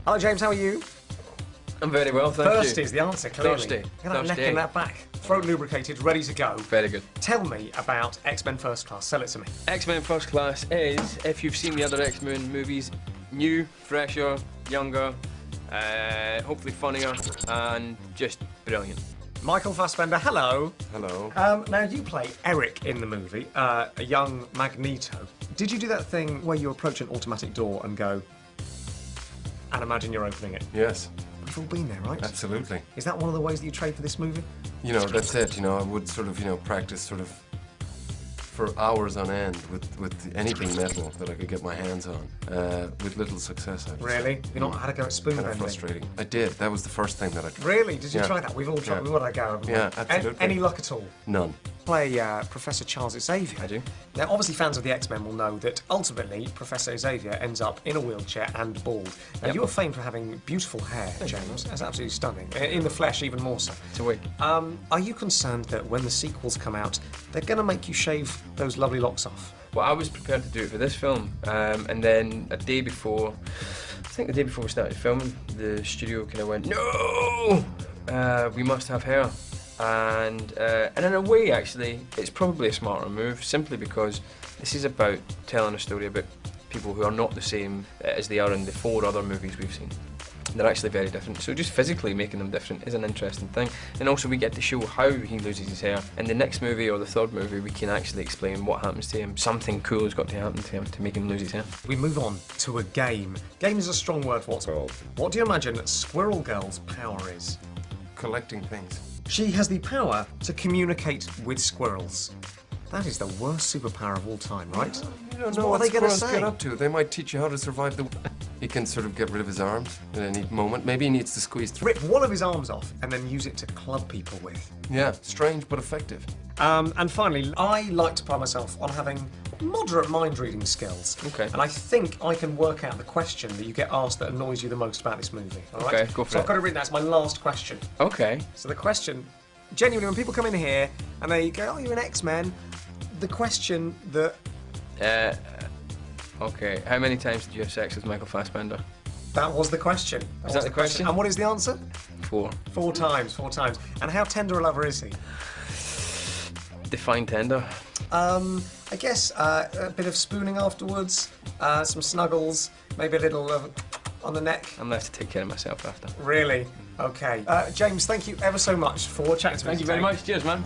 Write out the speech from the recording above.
Hello, James, how are you? I'm very well, thank you. Thirsty is the answer, clearly. Thirsty. Look at that neck and that back. Throat lubricated, ready to go. Very good. Tell me about X-Men First Class. Sell it to me. X-Men First Class is, if you've seen the other X-Men movies, new, fresher, younger, hopefully funnier, and just brilliant. Michael Fassbender, hello. Hello. Now, you play Eric in the movie, a young Magneto. Did you do that thing where you approach an automatic door and go, and imagine you're opening it? Yes. We've all been there, right? Absolutely. Is that one of the ways that you train for this movie? You know, that's it. You know, I would sort of, practice sort of for hours on end with anything metal that I could get my hands on, with little success. Really? You've not had a go at spoon Kind bending? of frustrating. I did. That was the first thing that I tried. Really? Did you Yeah. try that? We've all tried. Yeah. We've all had a go, haven't we? Yeah, absolutely. Any luck at all? None. Play Professor Charles Xavier. I do. Now, obviously, fans of the X-Men will know that ultimately Professor Xavier ends up in a wheelchair and bald. Now, Yep. you are famed for having beautiful hair, James. That's absolutely stunning. In the flesh, even more so. It's a wig. Are you concerned that when the sequels come out, they're going to make you shave those lovely locks off? Well, I was prepared to do it for this film, and then a day before, I think the day before we started filming, the studio kind of went, no, we must have hair. And in a way, actually, it's probably a smarter move, simply because this is about telling a story about people who are not the same as they are in the 4 other movies we've seen. They're actually very different, so just physically making them different is an interesting thing. And also we get to show how he loses his hair. In the next movie or the 3rd movie, we can actually explain what happens to him. Something cool has got to happen to him to make him lose his hair. We move on to a game. Game is a strong word for what's called. What do you imagine Squirrel Girl's power is? Collecting things. She has the power to communicate with squirrels. That is the worst superpower of all time, right? You don't So know what what are they gonna squirrels say? get up to. They might teach you how to survive the... He can sort of get rid of his arms at any moment. Maybe he needs to squeeze through. Rip one of his arms off and then use it to club people with. Yeah, strange but effective. And finally, I like to pride myself on having moderate mind-reading skills. Okay. And I think I can work out the question that you get asked that annoys you the most about this movie. All right? Okay, go for so it. I've got it written. That's my last question. Okay. So the question, genuinely, when people come in here and they go, "Oh, you're an X-Men," the question that Okay. How many times did you have sex with Michael Fassbender? that was the question. Is that the question? And what is the answer? 4. 4 times. 4 times. And how tender a lover is he? Define tender. I guess a bit of spooning afterwards, some snuggles, maybe a little on the neck. I'm left to take care of myself after. Really? Okay. James, thank you ever so much for chatting to me. Thank you very today. much. Cheers, man.